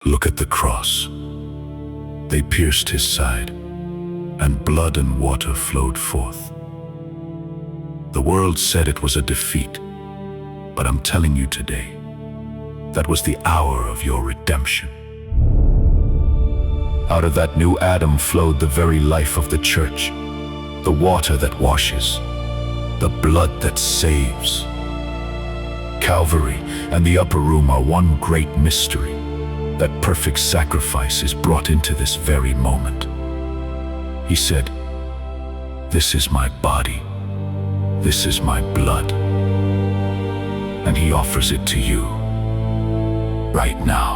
Look at the cross. They pierced his side, and blood and water flowed forth. The world said it was a defeat, but I'm telling you today, that was the hour of your redemption. Out of that new Adam flowed the very life of the church, the water that washes, the blood that saves. Calvary and the upper room are one great mystery. That perfect sacrifice is brought into this very moment. He said, "This is my body, this is my blood," and he offers it to you right now.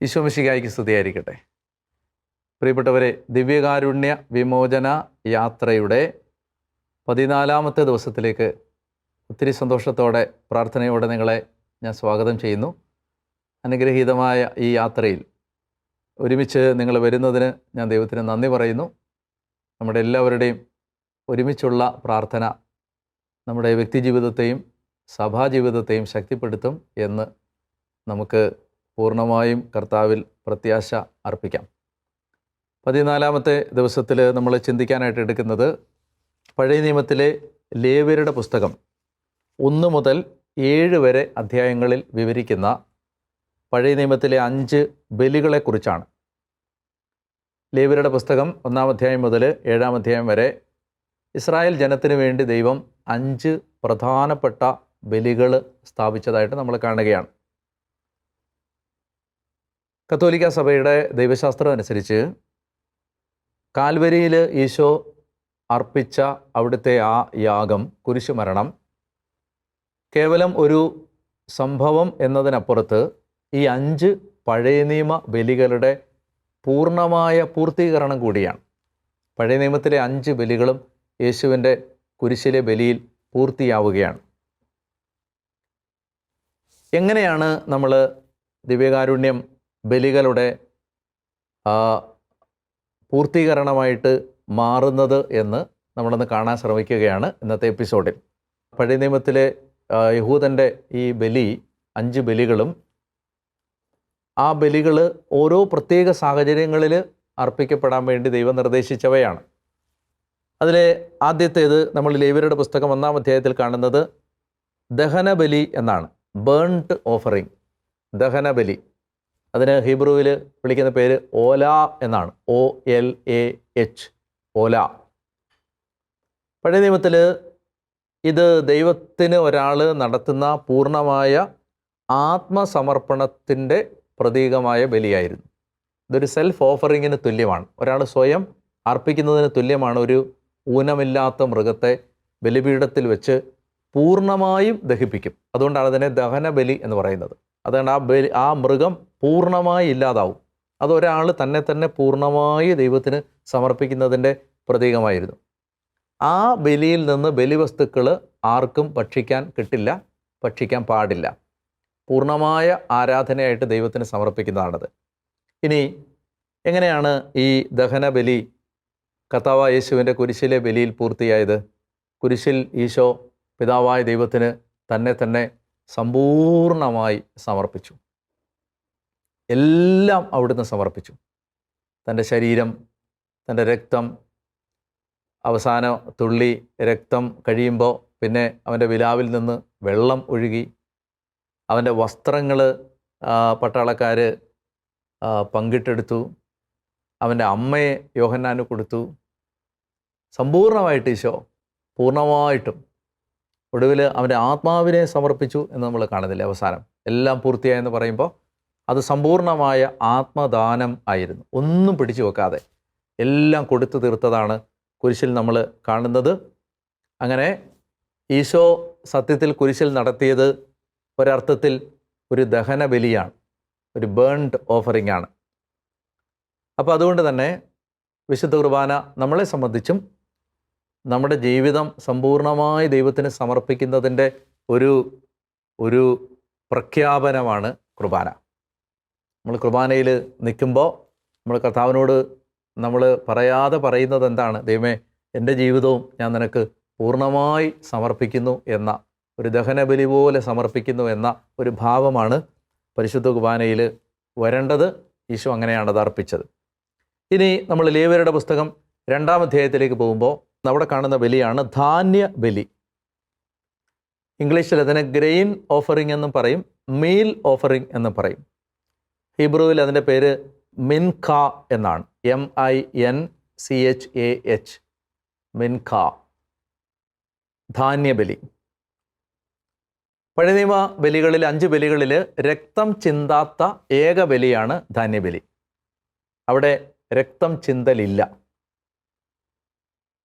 Isho മിശിഹായ്ക്ക് സ്തുതിയായിരിക്കട്ടെ. പ്രിയപ്പെട്ടവരെ, ദിവ്യകാരുണ്യ വിമോചന യാത്രയുടെ 14-ാമത്തെ ദിവസത്തിലേക്ക് ഒത്തിരി സന്തോഷത്തോടെ പ്രാർത്ഥനയോടെ നിങ്ങളെ ഞാൻ സ്വാഗതം ചെയ്യുന്നു. അനുഗ്രഹീതമായ ഈ യാത്രയിൽ ഒരുമിച്ച് നിങ്ങൾ വരുന്നതിന് ഞാൻ ദൈവത്തിന് നന്ദി പറയുന്നു. നമ്മുടെ എല്ലാവരുടെയും ഒരുമിച്ചുള്ള പ്രാർത്ഥന നമ്മുടെ വ്യക്തിജീവിതത്തെയും സഭാജീവിതത്തെയും ശക്തിപ്പെടുത്തും എന്ന് നമുക്ക് പൂർണ്ണമായും കർത്താവിൽ പ്രത്യാശ അർപ്പിക്കാം. 14-ാമത്തെ ദിവസത്തിൽ നമ്മൾ ചിന്തിക്കാനായിട്ട് എടുക്കുന്നത് പഴയ നിയമത്തിലെ ലേവ്യരുടെ പുസ്തകം 1 മുതൽ 7 വരെ അധ്യായങ്ങളിൽ വിവരിക്കുന്ന പഴയ നിയമത്തിലെ 5 ബലികളെക്കുറിച്ചാണ്. ലേവ്യരുടെ പുസ്തകം 1-ാം അധ്യായം മുതൽ 7-ാം അധ്യായം വരെ ഇസ്രായേൽ ജനത്തിന് വേണ്ടി ദൈവം 5 പ്രധാനപ്പെട്ട ബലികൾ സ്ഥാപിച്ചതായിട്ട് നമ്മൾ കാണുകയാണ്. കത്തോലിക്ക സഭയുടെ ദൈവശാസ്ത്രം അനുസരിച്ച് കാൽവരിയിൽ ഈശോ അർപ്പിച്ച അവിടുത്തെ ആ യാഗം, കുരിശുമരണം, കേവലം ഒരു സംഭവം എന്നതിനപ്പുറത്ത് ഈ 5 പഴയ നിയമ ബലികളുടെ പൂർണ്ണമായ പൂർത്തീകരണം കൂടിയാണ്. പഴയ നിയമത്തിലെ 5 ബലികളും യേശുവിൻ്റെ കുരിശിലെ ബലിയിൽ പൂർത്തിയാവുകയാണ്. എങ്ങനെയാണ് നമ്മൾ ദിവ്യകാരുണ്യം ബലികളുടെ പൂർത്തീകരണമായിട്ട് മാറുന്നത് എന്ന് നമ്മളൊന്ന് കാണാൻ ശ്രമിക്കുകയാണ് ഇന്നത്തെ എപ്പിസോഡിൽ. പഴയ നിയമത്തിലെ യഹൂദൻ്റെ ഈ ബലി, 5 ബലികളും ആ ബലികൾ ഓരോ പ്രത്യേക സാഹചര്യങ്ങളിൽ അർപ്പിക്കപ്പെടാൻ വേണ്ടി ദൈവം നിർദ്ദേശിച്ചവയാണ്. അതിലെ ആദ്യത്തേത് നമ്മൾ ലേവ്യരുടെ പുസ്തകം 1-ാം അധ്യായത്തിൽ കാണുന്നത് ദഹനബലി എന്നാണ്. ബേൺട്ട് ഓഫറിങ്, ദഹനബലി. അതിന് ഹീബ്രുവിൽ വിളിക്കുന്ന പേര് ഓല എന്നാണ്. OLAH, ഓല. പഴയ നിയമത്തിൽ ഇത് ദൈവത്തിന് ഒരാൾ നടത്തുന്ന പൂർണ്ണമായ ആത്മസമർപ്പണത്തിൻ്റെ പ്രതീകമായ ബലിയായിരുന്നു. ഇതൊരു സെൽഫ് ഓഫറിങ്ങിന് തുല്യമാണ്. ഒരാൾ സ്വയം അർപ്പിക്കുന്നതിന് തുല്യമാണ്. ഒരു ഊനമില്ലാത്ത മൃഗത്തെ ബലിപീഠത്തിൽ വെച്ച് പൂർണ്ണമായും ദഹിപ്പിക്കും. അതുകൊണ്ടാണ് അതിനെ ദഹനബലി എന്ന് പറയുന്നത്. അതുകൊണ്ട് ആ മൃഗം പൂർണ്ണമായി ഇല്ലാതാവും. അതൊരാൾ തന്നെ പൂർണ്ണമായി ദൈവത്തിന് സമർപ്പിക്കുന്നതിൻ്റെ പ്രതീകമായിരുന്നു. ആ ബലിയിൽ നിന്ന് ബലിവസ്തുക്കൾ ആർക്കും ഭക്ഷിക്കാൻ കിട്ടില്ല, ഭക്ഷിക്കാൻ പാടില്ല. പൂർണ്ണമായ ആരാധനയായിട്ട് ദൈവത്തിന് സമർപ്പിക്കുന്നതാണത്. ഇനി എങ്ങനെയാണ് ഈ ദഹനബലി കർത്താവായ യേശുവിൻ്റെ കുരിശിലെ ബലിയിൽ പൂർത്തിയായത്? കുരിശിൽ ഈശോ പിതാവായ ദൈവത്തിന് തന്നെ സമ്പൂർണമായി സമർപ്പിച്ചു. എല്ലാം അവിടുന്ന് സമർപ്പിച്ചു. തൻ്റെ ശരീരം, തൻ്റെ രക്തം, അവസാന തുള്ളി രക്തം കഴിയുമ്പോൾ പിന്നെ അവൻ്റെ വിലാവിൽ നിന്ന് വെള്ളം ഒഴുകി. അവൻ്റെ വസ്ത്രങ്ങൾ പട്ടാളക്കാർ പങ്കിട്ടെടുത്തു. അവൻ്റെ അമ്മയെ യോഹന്നാന് കൊടുത്തു. സമ്പൂർണ്ണമായിട്ട് ഈശോ പൂർണ്ണമായിട്ടും ഒടുവിൽ അവൻ്റെ ആത്മാവിനെ സമർപ്പിച്ചു എന്ന് നമ്മൾ കാണുന്നില്ല. അവസാനം എല്ലാം പൂർത്തിയായെന്ന് പറയുമ്പോൾ അത് സമ്പൂർണ്ണമായ ആത്മദാനം ആയിരുന്നു. ഒന്നും പിടിച്ചു വെക്കാതെ എല്ലാം കൊടുത്തു തീർത്തതാണ് കുരിശിൽ നമ്മൾ കാണുന്നത്. അങ്ങനെ ഈശോ സത്യത്തിൽ കുരിശിൽ നടത്തിയത് ഒരർത്ഥത്തിൽ ഒരു ദഹന ബലിയാണ്, ഒരു ബേൺഡ് ഓഫറിംഗ് ആണ്. അപ്പോൾ അതുകൊണ്ട് തന്നെ വിശുദ്ധ കുർബാന നമ്മളെ സംബന്ധിച്ചും നമ്മുടെ ജീവിതം സമ്പൂർണ്ണമായി ദൈവത്തിന് സമർപ്പിക്കുന്നതിൻ്റെ ഒരു പ്രഖ്യാപനമാണ് കുർബാന. നമ്മൾ കുർബാനയിൽ നിൽക്കുമ്പോൾ നമ്മൾ കർത്താവിനോട് നമ്മൾ പറയാതെ പറയുന്നത് എന്താണ്? ദൈവമേ, എൻ്റെ ജീവിതവും ഞാൻ നിനക്ക് പൂർണ്ണമായി സമർപ്പിക്കുന്നു എന്ന ഒരു ദഹനബലി പോലെ സമർപ്പിക്കുന്നു എന്ന ഒരു ഭാവമാണ് പരിശുദ്ധ കുർബാനയിൽ വരേണ്ടത്. ഈശോ അങ്ങനെയാണ് അത് അർപ്പിച്ചത്. ഇനി നമ്മൾ ലേവ്യരുടെ പുസ്തകം 2-ാം അധ്യായത്തിലേക്ക് പോകുമ്പോൾ അവിടെ കാണുന്ന ബലിയാണ് ധാന്യ ബലി. ഇംഗ്ലീഷിൽ അതിന് ഗ്രെയിൻ ഓഫറിംഗ് എന്നും പറയും, മീൽ ഓഫറിംഗ് എന്നും പറയും. ഹീബ്രുവിൽ അതിൻ്റെ പേര് മിൻഖ എന്നാണ്, MINCHAH, മിൻഖ, ധാന്യബലി. പഴയ നിയമ ബലികളിൽ 5 ബലികളിൽ രക്തം ചിന്താത്ത ഏക ബലിയാണ് ധാന്യബലി. അവിടെ രക്തം ചിന്തലില്ല.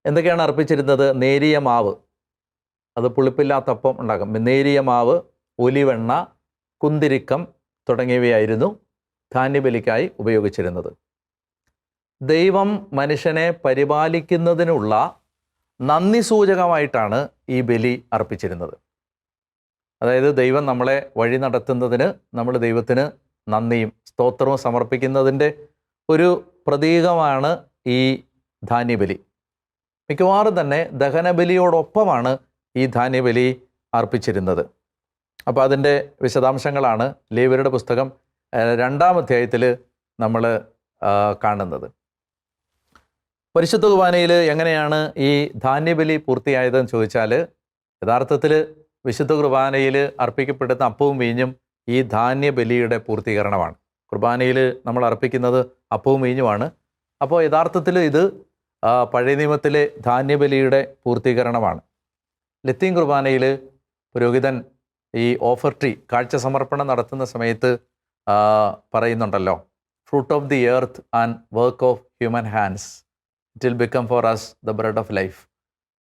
എന്തൊക്കെയാണ് അർപ്പിച്ചിരുന്നത്? നേരിയ മാവ്, അത് പുളിപ്പില്ലാത്തപ്പം ഉണ്ടാക്കും. നേരിയ മാവ്, ഒലിവെണ്ണ, കുന്തിരിക്കം തുടങ്ങിയവയായിരുന്നു ധാന്യബലിക്കായി ഉപയോഗിച്ചിരുന്നത്. ദൈവം മനുഷ്യനെ പരിപാലിക്കുന്നതിനുള്ള നന്ദി സൂചകമായിട്ടാണ് ഈ ബലി അർപ്പിച്ചിരുന്നത്. അതായത് ദൈവം നമ്മളെ വഴി നടത്തുന്നതിന് നമ്മൾ ദൈവത്തിന് നന്ദിയും സ്തോത്രവും സമർപ്പിക്കുന്നതിൻ്റെ ഒരു പ്രതീകമാണ് ഈ ധാന്യബലി. മിക്കവാറും തന്നെ ദഹനബലിയോടൊപ്പമാണ് ഈ ധാന്യബലി അർപ്പിച്ചിരുന്നത്. അപ്പോൾ അതിൻ്റെ വിശദാംശങ്ങളാണ് ലേവ്യരുടെ പുസ്തകം 2-ാം അധ്യായത്തിൽ നമ്മൾ കാണുന്നത്. പരിശുദ്ധ കുർബാനയിൽ എങ്ങനെയാണ് ഈ ധാന്യബലി പൂർത്തിയായതെന്ന് ചോദിച്ചാൽ, യഥാർത്ഥത്തിൽ വിശുദ്ധ കുർബാനയിൽ അർപ്പിക്കപ്പെടുന്ന അപ്പവും വീഞ്ഞും ഈ ധാന്യബലിയുടെ പൂർത്തീകരണമാണ്. കുർബാനയിൽ നമ്മൾ അർപ്പിക്കുന്നത് അപ്പവും വീഞ്ഞുമാണ്. അപ്പോൾ യഥാർത്ഥത്തിൽ ഇത് പഴയ നിയമത്തിലെ ധാന്യബലിയുടെ പൂർത്തീകരണമാണ്. ലത്തീൻ കുർബാനയിൽ പുരോഹിതൻ ഈ ഓഫർ ട്രീ, കാഴ്ച സമർപ്പണം നടത്തുന്ന സമയത്ത് പറയുന്നുണ്ടല്ലോ, fruit of the earth and work of human hands, it will become for us the bread of life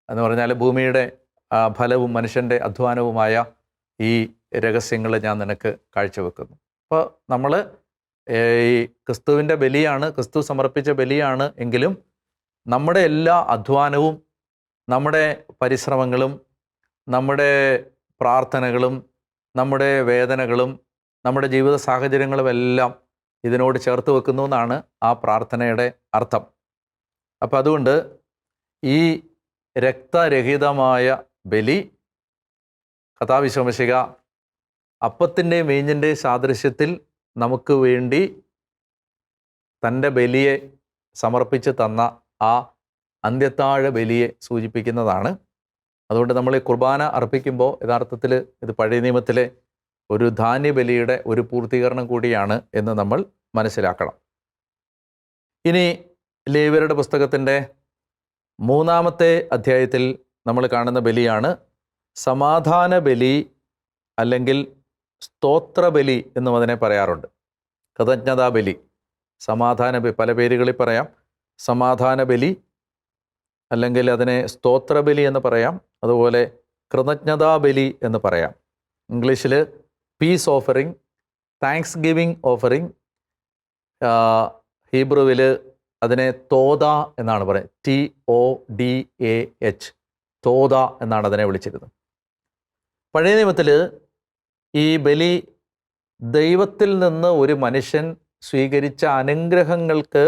എന്ന് പറഞ്ഞാൽ ഭൂമിയുടെ ഫലവും മനുഷ്യൻ്റെ അധ്വാനവുമായ ഈ രഹസ്യങ്ങൾ ഞാൻ നിനക്ക് കാഴ്ചവെക്കുന്നു. അപ്പോൾ നമ്മൾ ഈ ക്രിസ്തുവിൻ്റെ ബലിയാണ്, ക്രിസ്തു സമർപ്പിച്ച ബലിയാണ് എങ്കിലും നമ്മുടെ എല്ലാ അധ്വാനവും നമ്മുടെ പരിശ്രമങ്ങളും നമ്മുടെ പ്രാർത്ഥനകളും നമ്മുടെ വേദനകളും നമ്മുടെ ജീവിത സാഹചര്യങ്ങളും എല്ലാം ഇതിനോട് ചേർത്ത് വെക്കുന്നു എന്നാണ് ആ പ്രാർത്ഥനയുടെ അർത്ഥം. അപ്പം അതുകൊണ്ട് ഈ രക്തരഹിതമായ ബലി കർത്താവ് ഈശോ മിശിഹ അപ്പത്തിൻ്റെയും വീഞ്ഞിൻ്റെയും സാദൃശ്യത്തിൽ നമുക്ക് വേണ്ടി തൻ്റെ ബലിയെ സമർപ്പിച്ച് തന്ന ആ അന്ത്യത്താഴ ബലിയെ സൂചിപ്പിക്കുന്നതാണ്. അതുകൊണ്ട് നമ്മൾ ഈ കുർബാന അർപ്പിക്കുമ്പോൾ യഥാർത്ഥത്തിൽ ഇത് പഴയ നിയമത്തിലെ ഒരു ധാന്യബലിയുടെ ഒരു പൂർത്തീകരണം കൂടിയാണ് എന്ന് നമ്മൾ മനസ്സിലാക്കണം. ഇനി ലേവ്യരുടെ പുസ്തകത്തിൻ്റെ 3-ാമത്തെ അധ്യായത്തിൽ നമ്മൾ കാണുന്ന ബലിയാണ് സമാധാന ബലി, അല്ലെങ്കിൽ സ്തോത്രബലി എന്നും അതിനെ പറയാറുണ്ട്. കൃതജ്ഞതാ ബലി, സമാധാന ബലി, പല പേരുകളിൽ പറയാം. സമാധാന ബലി, അല്ലെങ്കിൽ അതിനെ സ്തോത്രബലി എന്ന് പറയാം. അതുപോലെ കൃതജ്ഞതാ ബലി എന്ന് പറയാം. ഇംഗ്ലീഷിൽ peace offering, thanks giving offering. ഹീബ്രുവിൽ അതിനെ തോദ എന്നാണ് പറയുന്നത്, TODAH, തോദ എന്നാണ് അതിനെ വിളിച്ചിരുന്നത്. പഴയ നിയമത്തിൽ ഈ ബലി ദൈവത്തിൽ നിന്ന് ഒരു മനുഷ്യൻ സ്വീകരിച്ച അനുഗ്രഹങ്ങൾക്ക്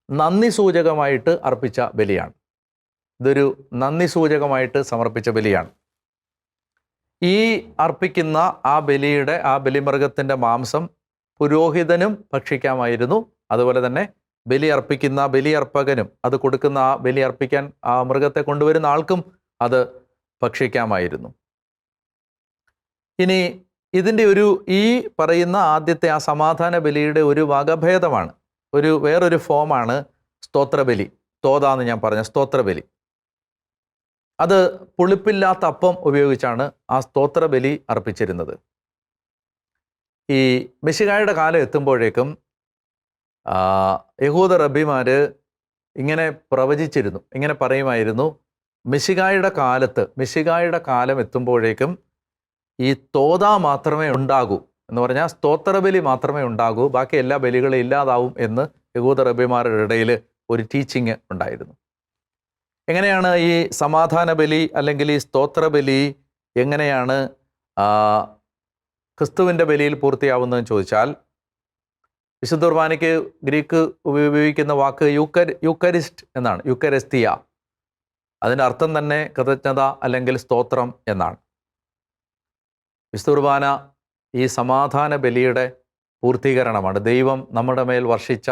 നന്ദി സൂചകമായിട്ട് അർപ്പിച്ച ബലിയാണ്. ഇതൊരു നന്ദി സൂചകമായിട്ട് സമർപ്പിച്ച ബലിയാണ്. ഈ അർപ്പിക്കുന്ന ആ ബലിയുടെ, ആ ബലിമൃഗത്തിൻ്റെ മാംസം പുരോഹിതനും ഭക്ഷിക്കാമായിരുന്നു. അതുപോലെ തന്നെ ബലി അർപ്പിക്കുന്ന ബലിയർപ്പകനും, അത് കൊടുക്കുന്ന ആ ബലി അർപ്പിക്കാൻ ആ മൃഗത്തെ കൊണ്ടുവരുന്ന ആൾക്കും അത് ഭക്ഷിക്കാമായിരുന്നു. ഇനി ഇതിൻ്റെ ഈ പറയുന്ന ആദ്യത്തെ ആ സമാധാന ബലിയുടെ ഒരു വകഭേദമാണ്, വേറൊരു ഫോമാണ് സ്തോത്രബലി. തോതാന്ന് ഞാൻ പറഞ്ഞ സ്തോത്രബലി. അത് പുളിപ്പില്ലാത്ത അപ്പം ഉപയോഗിച്ചാണ് ആ സ്തോത്രബലി അർപ്പിച്ചിരുന്നത്. ഈ മിശിഹായുടെ കാലം എത്തുമ്പോഴേക്കും യഹൂദ റബ്ബിമാർ ഇങ്ങനെ പ്രവചിച്ചിരുന്നു, ഇങ്ങനെ പറയുമായിരുന്നു, മിശിഹായുടെ കാലം എത്തുമ്പോഴേക്കും ഈ തോത മാത്രമേ ഉണ്ടാകൂ എന്ന് പറഞ്ഞാൽ സ്തോത്രബലി മാത്രമേ ഉണ്ടാകൂ, ബാക്കി എല്ലാ ബലികളും ഇല്ലാതാവും എന്ന് യഹൂദ റബ്ബിമാരുടെ ഇടയിൽ ഒരു ടീച്ചിങ് ഉണ്ടായിരുന്നു. എങ്ങനെയാണ് ഈ സമാധാന ബലി അല്ലെങ്കിൽ ഈ സ്തോത്രബലി എങ്ങനെയാണ് ക്രിസ്തുവിൻ്റെ ബലിയിൽ പൂർത്തിയാവുന്നതെന്ന് ചോദിച്ചാൽ, വിശുദ്ധ കുർബാനയ്ക്ക് ഗ്രീക്ക് ഉപയോഗിക്കുന്ന വാക്ക് യൂക്കരിസ്റ്റ് എന്നാണ്, യൂക്കരസ്തിയ. അതിൻ്റെ അർത്ഥം തന്നെ കൃതജ്ഞത അല്ലെങ്കിൽ സ്തോത്രം എന്നാണ്. വിശുദ്ധ കുർബാന ഈ സമാധാന ബലിയുടെ പൂർത്തീകരണമാണ്. ദൈവം നമ്മുടെ മേൽ വർഷിച്ച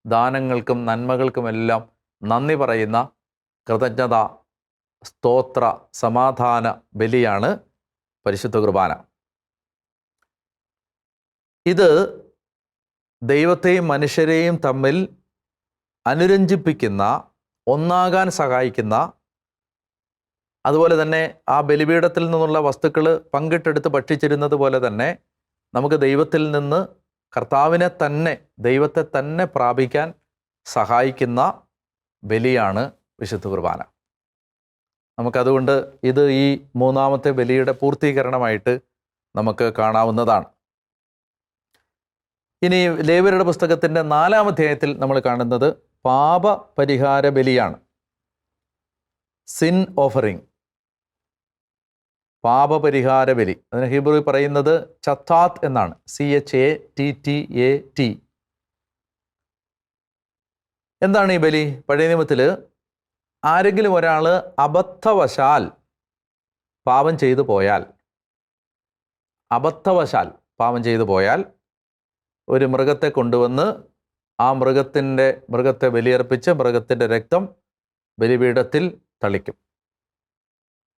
ദാനങ്ങൾക്കും നന്മകൾക്കുമെല്ലാം നന്ദി പറയുന്ന കൃതജ്ഞത, സ്തോത്ര, സമാധാന ബലിയാണ് പരിശുദ്ധ കുർബാന. ഇത് ദൈവത്തെയും മനുഷ്യരെയും തമ്മിൽ അനുരഞ്ജിപ്പിക്കുന്ന, ഒന്നാകാൻ സഹായിക്കുന്ന, അതുപോലെ തന്നെ ആ ബലിപീഠത്തിൽ നിന്നുള്ള വസ്തുക്കൾ പങ്കിട്ടെടുത്ത് ഭക്ഷിച്ചിരുന്നത് പോലെ തന്നെ നമുക്ക് ദൈവത്തിൽ നിന്ന് ദൈവത്തെ തന്നെ പ്രാപിക്കാൻ സഹായിക്കുന്ന ബലിയാണ് വിശുദ്ധ കുർബാന. നമുക്കതുകൊണ്ട് ഇത് ഈ മൂന്നാമത്തെ ബലിയുടെ പൂർത്തീകരണമായിട്ട് നമുക്ക് കാണാവുന്നതാണ്. ഇനി ലേവ്യരുടെ പുസ്തകത്തിൻ്റെ 4-ാം അധ്യായത്തിൽ നമ്മൾ കാണുന്നത് പാപപരിഹാര ബലിയാണ്. സിൻ ഓഫറിങ്, പാപപരിഹാര ബലി. അതിന് ഹീബ്രുവിൽ പറയുന്നത് ചത്താത്ത് എന്നാണ്. CHATTAT. എന്താണ് ഈ ബലി? പഴയ നിയമത്തിൽ ആരെങ്കിലും ഒരാൾ അബദ്ധവശാൽ പാപം ചെയ്തു പോയാൽ ഒരു മൃഗത്തെ കൊണ്ടുവന്ന് ആ മൃഗത്തെ ബലിയർപ്പിച്ച് മൃഗത്തിൻ്റെ രക്തം ബലിപീഠത്തിൽ തളിക്കും.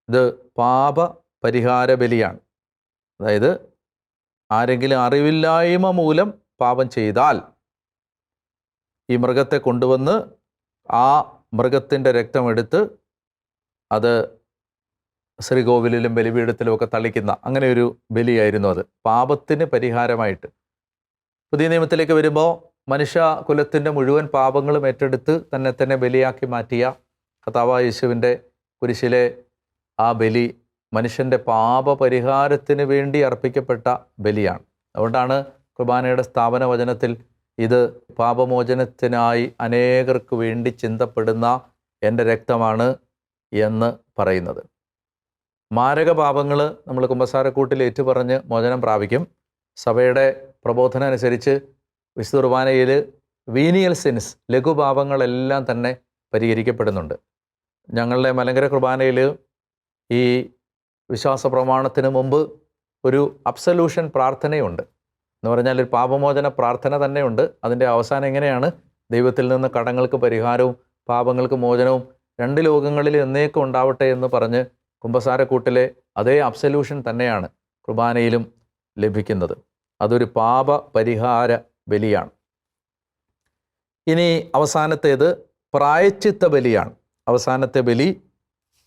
ഇത് പാപപരിഹാര ബലിയാണ്. അതായത് ആരെങ്കിലും അറിവില്ലായ്മ മൂലം പാപം ചെയ്താൽ ഈ മൃഗത്തെ കൊണ്ടുവന്ന് ആ മൃഗത്തിൻ്റെ രക്തമെടുത്ത് അത് ശ്രീകോവിലിലും ബലിപീഠത്തിലും ഒക്കെ തളിക്കുന്ന അങ്ങനെ ഒരു ബലിയായിരുന്നു അത്, പാപത്തിന് പരിഹാരമായിട്ട്. പുതിയ നിയമത്തിലേക്ക് വരുമ്പോൾ മനുഷ്യകുലത്തിൻ്റെ മുഴുവൻ പാപങ്ങളും ഏറ്റെടുത്ത് തന്നെ ബലിയാക്കി മാറ്റിയ കർത്താവായ യേശുവിൻ്റെ കുരിശിലെ ആ ബലി മനുഷ്യൻ്റെ പാപപരിഹാരത്തിന് വേണ്ടി അർപ്പിക്കപ്പെട്ട ബലിയാണ്. അതുകൊണ്ടാണ് കുർബാനയുടെ സ്ഥാപന വചനത്തിൽ ഇത് പാപമോചനത്തിനായി അനേകർക്ക് വേണ്ടി ചിന്തപ്പെടുന്ന എൻ്റെ രക്തമാണ് എന്ന് പറയുന്നത്. മാരക പാപങ്ങൾ നമ്മൾ കുമ്പസാരക്കൂട്ടിൽ ഏറ്റുപറഞ്ഞ് മോചനം പ്രാപിക്കും. സഭയുടെ പ്രബോധനം അനുസരിച്ച് വിശുദ്ധ കുർബാനയിൽ വീനിയൽ സിൻസ്, ലഘുപാപങ്ങളെല്ലാം തന്നെ പരിഹരിക്കപ്പെടുന്നുണ്ട്. ഞങ്ങളുടെ മലങ്കര കുർബാനയിൽ ഈ വിശ്വാസ പ്രമാണത്തിന് മുമ്പ് ഒരു അബ്സല്യൂഷൻ പ്രാർത്ഥനയുണ്ട്. എന്ന് പറഞ്ഞാൽ ഒരു പാപമോചന പ്രാർത്ഥന തന്നെയുണ്ട്. അതിൻ്റെ അവസാനം എങ്ങനെയാണ്? ദൈവത്തിൽ നിന്ന് കടങ്ങൾക്ക് പരിഹാരവും പാപങ്ങൾക്ക് മോചനവും 2 ലോകങ്ങളിൽ എന്നേക്കും ഉണ്ടാവട്ടെ എന്ന് പറഞ്ഞ് കുമ്പസാരക്കൂട്ടിലെ അതേ അബ്സല്യൂഷൻ തന്നെയാണ് കുർബാനയിലും ലഭിക്കുന്നത്. അതൊരു പാപപരിഹാര ബലിയാണ്. ഇനി അവസാനത്തേത് പ്രായശ്ചിത്ത ബലിയാണ്. അവസാനത്തെ ബലി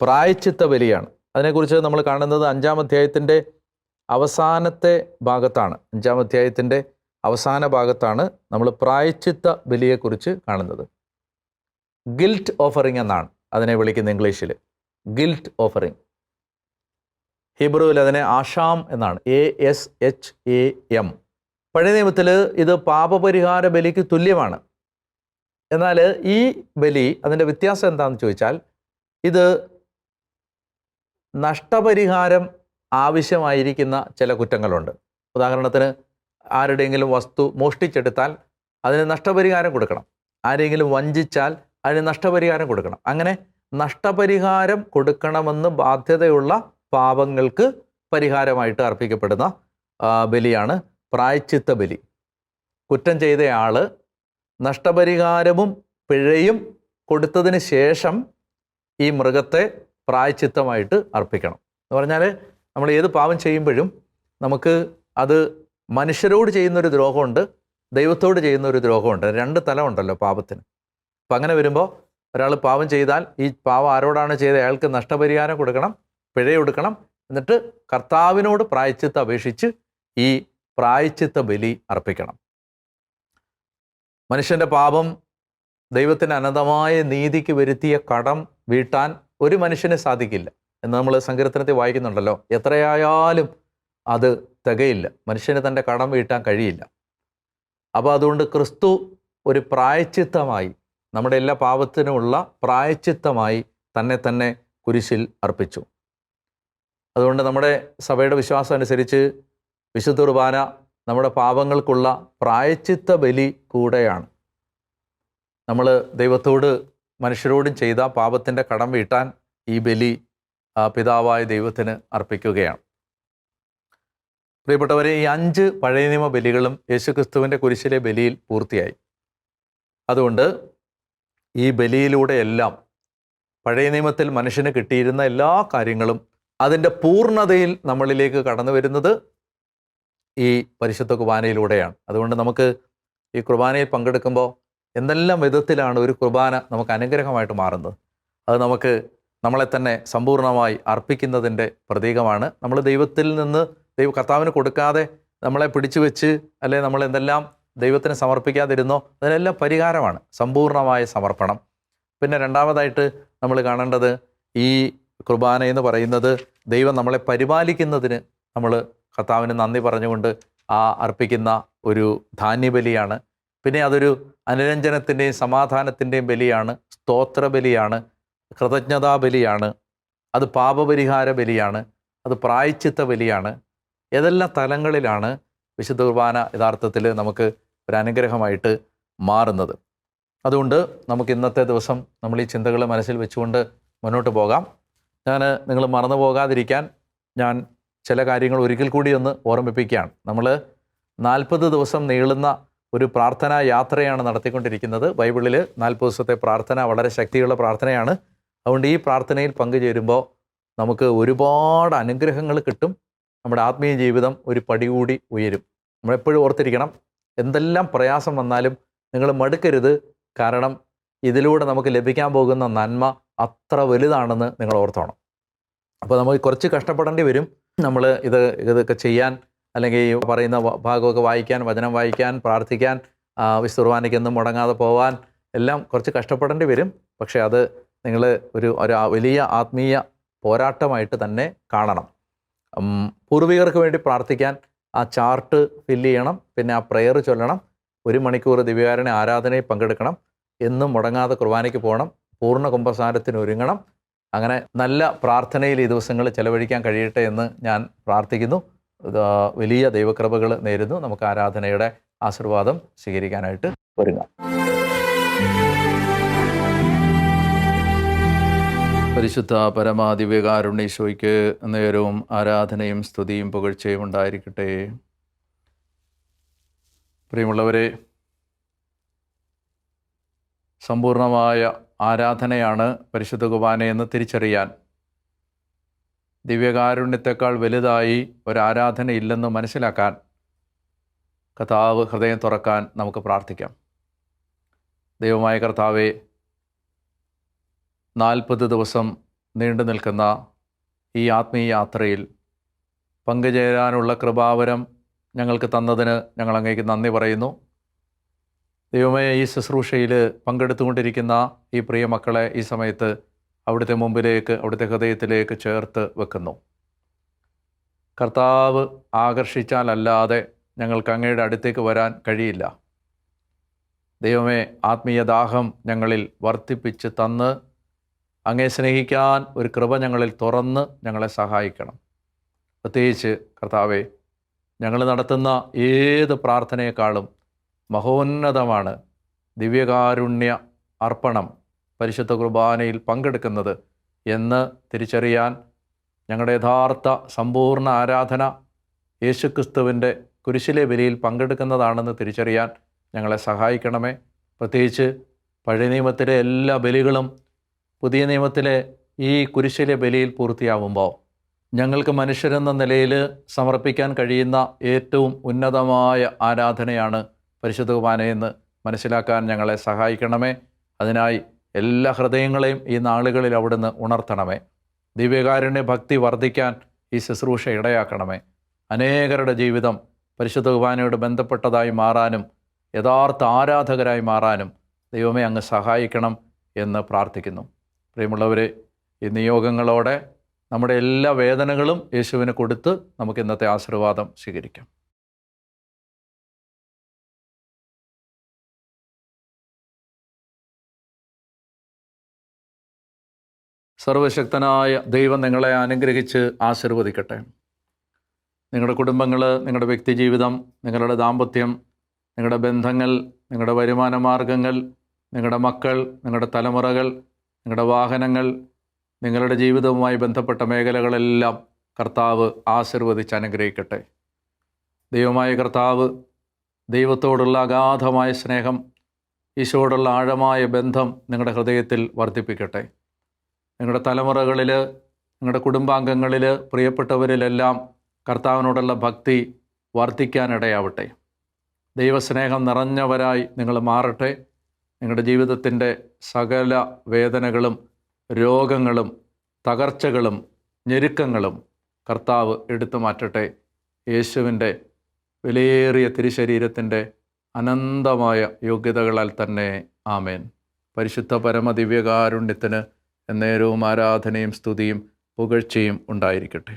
പ്രായശ്ചിത്ത ബലിയാണ്. അതിനെക്കുറിച്ച് നമ്മൾ കാണുന്നത് 5-ാം അധ്യായത്തിൻ്റെ അവസാനത്തെ ഭാഗത്താണ്. 5-ാം അധ്യായത്തിൻ്റെ അവസാന ഭാഗത്താണ് നമ്മൾ പ്രായശ്ചിത്ത ബലിയെക്കുറിച്ച് കാണുന്നത്. ഗിൽറ്റ് ഓഫറിങ് എന്നാണ് അതിനെ വിളിക്കുന്നത് ഇംഗ്ലീഷിൽ. Guilt offering. ഹീബ്രുവിൽ അതിനെ ആഷാം എന്നാണ്. ASHAM. പഴയ നിയമത്തിൽ ഇത് പാപപരിഹാര ബലിക്ക് തുല്യമാണ്. എന്നാൽ ഈ ബലി, അതിൻ്റെ വ്യത്യാസം എന്താണെന്ന് ചോദിച്ചാൽ, ഇത് നഷ്ടപരിഹാരം ആവശ്യമായിരിക്കുന്ന ചില കുറ്റങ്ങളുണ്ട്. ഉദാഹരണത്തിന് ആരുടെയെങ്കിലും വസ്തു മോഷ്ടിച്ചെടുത്താൽ അതിന് നഷ്ടപരിഹാരം കൊടുക്കണം. ആരെങ്കിലും വഞ്ചിച്ചാൽ അതിന് നഷ്ടപരിഹാരം കൊടുക്കണം. അങ്ങനെ നഷ്ടപരിഹാരം കൊടുക്കണമെന്ന് ബാധ്യതയുള്ള പാപങ്ങൾക്ക് പരിഹാരമായിട്ട് അർപ്പിക്കപ്പെടുന്ന ബലിയാണ് പ്രായശ്ചിത്ത ബലി. കുറ്റം ചെയ്തയാൾ നഷ്ടപരിഹാരവും പിഴയും കൊടുത്തതിന് ശേഷം ഈ മൃഗത്തെ പ്രായശ്ചിത്തമായിട്ട് അർപ്പിക്കണം. എന്ന് പറഞ്ഞാൽ നമ്മൾ ഏത് പാപം ചെയ്യുമ്പോഴും നമുക്ക് അത് മനുഷ്യരോട് ചെയ്യുന്നൊരു ദ്രോഹമുണ്ട്, ദൈവത്തോട് ചെയ്യുന്നൊരു ദ്രോഹമുണ്ട്. 2 തലമുണ്ടല്ലോ പാപത്തിന്. അപ്പം അങ്ങനെ വരുമ്പോൾ ഒരാൾ പാപം ചെയ്താൽ ഈ പാപം ആരോടാണ് ചെയ്തത് അയാൾക്ക് നഷ്ടപരിഹാരം കൊടുക്കണം, പിഴ കൊടുക്കണം. എന്നിട്ട് കർത്താവിനോട് പ്രായശ്ചിത്തം അപേക്ഷിച്ച് ഈ പ്രായശ്ചിത്ത ബലി അർപ്പിക്കണം. മനുഷ്യൻ്റെ പാപം ദൈവത്തിൻ്റെ അനന്തമായ നീതിക്ക് വരുത്തിയ കടം വീട്ടാൻ ഒരു മനുഷ്യന് സാധിക്കില്ല എന്ന് നമ്മൾ സങ്കീർത്തനത്തിൽ വായിക്കുന്നുണ്ടല്ലോ. എത്രയായാലും അത് തികയില്ല, മനുഷ്യന് തൻ്റെ കടം വീട്ടാൻ കഴിയില്ല. അപ്പോൾ അതുകൊണ്ട് ക്രിസ്തു ഒരു പ്രായശ്ചിത്തമായി, നമ്മുടെ എല്ലാ പാപത്തിനുമുള്ള പ്രായശ്ചിത്തമായി തന്നെ കുരിശിൽ അർപ്പിച്ചു. അതുകൊണ്ട് നമ്മുടെ സഭയുടെ വിശ്വാസം അനുസരിച്ച് വിശുദ്ധ കുർബാന നമ്മുടെ പാപങ്ങൾക്കുള്ള പ്രായശ്ചിത്ത ബലി കൂടെയാണ്. നമ്മൾ ദൈവത്തോട് മനുഷ്യരോടും ചെയ്ത പാപത്തിൻ്റെ കടം വീട്ടാൻ ഈ ബലി പിതാവായ ദൈവത്തിന് അർപ്പിക്കുകയാണ്. പ്രിയപ്പെട്ടവരെ, ഈ 5 പഴയ നിയമ ബലികളും യേശുക്രിസ്തുവിൻ്റെ കുരിശിലെ ബലിയിൽ പൂർത്തിയായി. അതുകൊണ്ട് ഈ ബലിയിലൂടെയെല്ലാം പഴയ നിയമത്തിൽ മനുഷ്യന് കിട്ടിയിരുന്ന എല്ലാ കാര്യങ്ങളും അതിൻ്റെ പൂർണ്ണതയിൽ നമ്മളിലേക്ക് കടന്നു വരുന്നത് ഈ പരിശുദ്ധ കുർബാനയിലൂടെയാണ്. അതുകൊണ്ട് നമുക്ക് ഈ കുർബാനയിൽ പങ്കെടുക്കുമ്പോൾ എന്തെല്ലാം വിധത്തിലാണ് ഒരു കുർബാന നമുക്ക് അനുഗ്രഹമായിട്ട് മാറുന്നത്. അത് നമുക്ക് നമ്മളെ തന്നെ സമ്പൂർണ്ണമായി അർപ്പിക്കുന്നതിൻ്റെ പ്രതീകമാണ്. നമ്മൾ ദൈവത്തിൽ നിന്ന് കർത്താവിന് കൊടുക്കാതെ നമ്മളെ പിടിച്ചു വെച്ച് അല്ലെ നമ്മൾ എന്തെല്ലാം ദൈവത്തിന് സമർപ്പിക്കാതിരുന്നോ അതിനെല്ലാം പരിഹാരമാണ് സമ്പൂർണ്ണമായ സമർപ്പണം. പിന്നെ രണ്ടാമതായിട്ട് നമ്മൾ കാണേണ്ടത് ഈ കുർബാന എന്ന് പറയുന്നത് ദൈവം നമ്മളെ പരിപാലിക്കുന്നതിന് നമ്മൾ കർത്താവിന് നന്ദി പറഞ്ഞുകൊണ്ട് അർപ്പിക്കുന്ന ഒരു ധാന്യബലിയാണ്. പിന്നെ അതൊരു അനുരഞ്ജനത്തിൻ്റെയും സമാധാനത്തിൻ്റെയും ബലിയാണ്, സ്തോത്ര ബലിയാണ്, കൃതജ്ഞതാ ബലിയാണ്, അത് പാപപരിഹാര ബലിയാണ്, അത് പ്രായശ്ചിത്ത ബലിയാണ്. ഏതെല്ലാം തലങ്ങളിലാണ് വിശുദ്ധ കുർബാന യഥാർത്ഥത്തിൽ നമുക്ക് ഒരു അനുഗ്രഹമായിട്ട് മാറുന്നത്. അതുകൊണ്ട് നമുക്ക് ഇന്നത്തെ ദിവസം നമ്മൾ ഈ ചിന്തകൾ മനസ്സിൽ വെച്ചുകൊണ്ട് മുന്നോട്ട് പോകാം. നിങ്ങൾ മറന്നു പോകാതിരിക്കാൻ ഞാൻ ചില കാര്യങ്ങൾ ഒരിക്കൽ കൂടി ഒന്ന് ഓർമ്മിപ്പിക്കുകയാണ്. നമ്മൾ 40 ദിവസം നീളുന്ന ഒരു പ്രാർത്ഥനാ യാത്രയാണ് നടത്തിക്കൊണ്ടിരിക്കുന്നത്. ബൈബിളിൽ 40 ദിവസത്തെ പ്രാർത്ഥന വളരെ ശക്തിയുള്ള പ്രാർത്ഥനയാണ്. അതുകൊണ്ട് ഈ പ്രാർത്ഥനയിൽ പങ്കുചേരുമ്പോൾ നമുക്ക് ഒരുപാട് അനുഗ്രഹങ്ങൾ കിട്ടും. നമ്മുടെ ആത്മീയ ജീവിതം ഒരു പടി കൂടി ഉയരും. നമ്മളെപ്പോഴും ഓർത്തിരിക്കണം, എന്തെല്ലാം പ്രയാസം വന്നാലും നിങ്ങൾ മടുക്കരുത്. കാരണം ഇതിലൂടെ നമുക്ക് ലഭിക്കാൻ പോകുന്ന നന്മ അത്ര വലുതാണെന്ന് നിങ്ങൾ ഓർത്തോണം. അപ്പോൾ നമുക്ക് കുറച്ച് കഷ്ടപ്പെടേണ്ടി വരും. നമ്മൾ ഇതൊക്കെ ചെയ്യാൻ, അല്ലെങ്കിൽ ഈ പറയുന്ന ഭാഗമൊക്കെ വായിക്കാൻ, വചനം വായിക്കാൻ, പ്രാർത്ഥിക്കാൻ, വിശുദ്ധ കുർബാനയ്ക്കെന്നും മുടങ്ങാതെ പോകാൻ എല്ലാം കുറച്ച് കഷ്ടപ്പെടേണ്ടി വരും. പക്ഷേ അത് നിങ്ങൾ ഒരു വലിയ ആത്മീയ പോരാട്ടമായിട്ട് തന്നെ കാണണം. പൂർവികർക്ക് വേണ്ടി പ്രാർത്ഥിക്കാൻ ആ ചാർട്ട് ഫില്ല് ചെയ്യണം. പിന്നെ ആ പ്രെയർ ചൊല്ലണം. 1 മണിക്കൂർ ദിവ്യകാരുണ്യ ആരാധനയിൽ പങ്കെടുക്കണം. എന്നും മുടങ്ങാതെ കുർബാനയ്ക്ക് പോകണം. പൂർണ്ണ കുംഭസാരത്തിന് ഒരുങ്ങണം. അങ്ങനെ നല്ല പ്രാർത്ഥനയിൽ ഈ ദിവസങ്ങൾ ചെലവഴിക്കാൻ കഴിയട്ടെ എന്ന് ഞാൻ പ്രാർത്ഥിക്കുന്നു. വലിയ ദൈവകൃപകൾ നേരുന്നു. നമുക്ക് ആരാധനയുടെ ആശീർവാദം സ്വീകരിക്കാനായിട്ട് ഒരുങ്ങാം. പരിശുദ്ധ പരമാദിവ്യകാരുണ്യേശോയ്ക്ക് നേരവും ആരാധനയും സ്തുതിയും പുകഴ്ചയും ഉണ്ടായിരിക്കട്ടെ. പ്രിയമുള്ളവരെ, സമ്പൂർണമായ ആരാധനയാണ് പരിശുദ്ധ കുർബാനയെന്ന് തിരിച്ചറിയാൻ, ദിവ്യകാരുണ്യത്തെക്കാൾ വലുതായി ഒരാരാധന ഇല്ലെന്ന് മനസ്സിലാക്കാൻ കർത്താവ് ഹൃദയം തുറക്കാൻ നമുക്ക് പ്രാർത്ഥിക്കാം. ദൈവമായ കർത്താവെ, 40 ദിവസം നീണ്ടു നിൽക്കുന്ന ഈ ആത്മീയ യാത്രയിൽ പങ്കുചേരാനുള്ള കൃപാവരം ഞങ്ങൾക്ക് തന്നതിന് ഞങ്ങൾ അങ്ങേക്ക് നന്ദി പറയുന്നു. ദൈവമേ, ഈ ശുശ്രൂഷയിൽ പങ്കെടുത്തുകൊണ്ടിരിക്കുന്ന ഈ പ്രിയ മക്കളെ ഈ സമയത്ത് അവിടുത്തെ മുമ്പിലേക്ക്, അവിടുത്തെ ഹൃദയത്തിലേക്ക് ചേർത്ത് വെക്കുന്നു. കർത്താവ് ആകർഷിച്ചാലല്ലാതെ ഞങ്ങൾക്ക് അങ്ങയുടെ അടുത്തേക്ക് വരാൻ കഴിയില്ല. ദൈവമേ, ആത്മീയ ദാഹം ഞങ്ങളിൽ വർദ്ധിപ്പിച്ച് തന്ന് അങ്ങയെ സ്നേഹിക്കാൻ ഒരു കൃപ ഞങ്ങളിൽ തുറന്ന് ഞങ്ങളെ സഹായിക്കണം. പ്രത്യേകിച്ച് കർത്താവെ, ഞങ്ങൾ നടത്തുന്ന ഏത് പ്രാർത്ഥനയെക്കാളും മഹോന്നതമാണ് ദിവ്യകാരുണ്യ അർപ്പണം, പരിശുദ്ധ കുർബാനയിൽ പങ്കെടുക്കുന്നത് എന്ന് തിരിച്ചറിയാൻ, ഞങ്ങളുടെ യഥാർത്ഥ സമ്പൂർണ്ണ ആരാധന യേശുക്രിസ്തുവിൻ്റെ കുരിശിലെ ബലിയിൽ പങ്കെടുക്കുന്നതാണെന്ന് തിരിച്ചറിയാൻ ഞങ്ങളെ സഹായിക്കണമേ. പ്രത്യേകിച്ച് പഴയ നിയമത്തിലെ എല്ലാ ബലികളും പുതിയ നിയമത്തിലെ ഈ കുരിശിലെ ബലിയിൽ പൂർത്തിയാവുമ്പോൾ ഞങ്ങൾക്ക് മനുഷ്യരെന്ന നിലയിൽ സമർപ്പിക്കാൻ കഴിയുന്ന ഏറ്റവും ഉന്നതമായ ആരാധനയാണ് പരിശുദ്ധ കുർബാനയെന്ന് മനസ്സിലാക്കാൻ ഞങ്ങളെ സഹായിക്കണമേ. അതിനായി എല്ലാ ഹൃദയങ്ങളെയും ഈ നാളുകളിൽ അവിടുന്ന് ഉണർത്തണമേ. ദിവ്യകാരുണ്യ ഭക്തി വർദ്ധിക്കാൻ ഈ ശുശ്രൂഷ ഇടയാക്കണമേ. അനേകരുടെ ജീവിതം പരിശുദ്ധ കുർബാനയോട് ബന്ധപ്പെട്ടതായി മാറാനും യഥാർത്ഥ ആരാധകരായി മാറാനും ദൈവമേ അങ്ങ് സഹായിക്കണം എന്ന് പ്രാർത്ഥിക്കുന്നു. പ്രിയമുള്ളവരെ, ഈ നിയോഗങ്ങളോടെ നമ്മുടെ എല്ലാ വേദനകളും യേശുവിന് കൊടുത്ത് നമുക്ക് ഇന്നത്തെ ആശീർവാദം സ്വീകരിക്കാം. സർവശക്തനായ ദൈവം നിങ്ങളെ അനുഗ്രഹിച്ച് ആശീർവദിക്കട്ടെ. നിങ്ങളുടെ കുടുംബങ്ങൾ, നിങ്ങളുടെ വ്യക്തിജീവിതം, നിങ്ങളുടെ ദാമ്പത്യം, നിങ്ങളുടെ ബന്ധങ്ങൾ, നിങ്ങളുടെ വരുമാന മാർഗങ്ങൾ, നിങ്ങളുടെ മക്കൾ, നിങ്ങളുടെ തലമുറകൾ, നിങ്ങളുടെ വാഹനങ്ങൾ, നിങ്ങളുടെ ജീവിതവുമായി ബന്ധപ്പെട്ട മേഖലകളെല്ലാം കർത്താവ് ആശീർവദിച്ച് അനുഗ്രഹിക്കട്ടെ. ദൈവമായ കർത്താവ് ദൈവത്തോടുള്ള അഗാധമായ സ്നേഹം, ഈശോയോടുള്ള ആഴമായ ബന്ധം നിങ്ങളുടെ ഹൃദയത്തിൽ വർദ്ധിപ്പിക്കട്ടെ. നിങ്ങളുടെ തലമുറകളിൽ, നിങ്ങളുടെ കുടുംബാംഗങ്ങളിൽ, പ്രിയപ്പെട്ടവരിലെല്ലാം കർത്താവിനോടുള്ള ഭക്തി വർദ്ധിക്കാനിടയാവട്ടെ. ദൈവസ്നേഹം നിറഞ്ഞവരായി നിങ്ങൾ മാറട്ടെ. നിങ്ങളുടെ ജീവിതത്തിൻ്റെ സകല വേദനകളും രോഗങ്ങളും തകർച്ചകളും ഞെരുക്കങ്ങളും കർത്താവ് എടുത്തു മാറ്റട്ടെ. യേശുവിൻ്റെ വിലയേറിയ തിരുശരീരത്തിൻ്റെ അനന്തമായ യോഗ്യതകളാൽ തന്നെ. ആമേൻ. പരിശുദ്ധ പരമദിവ്യകാരുണ്യത്തിന് എന്നേരവും ആരാധനയും സ്തുതിയും പുകഴ്ചയും ഉണ്ടായിരിക്കട്ടെ.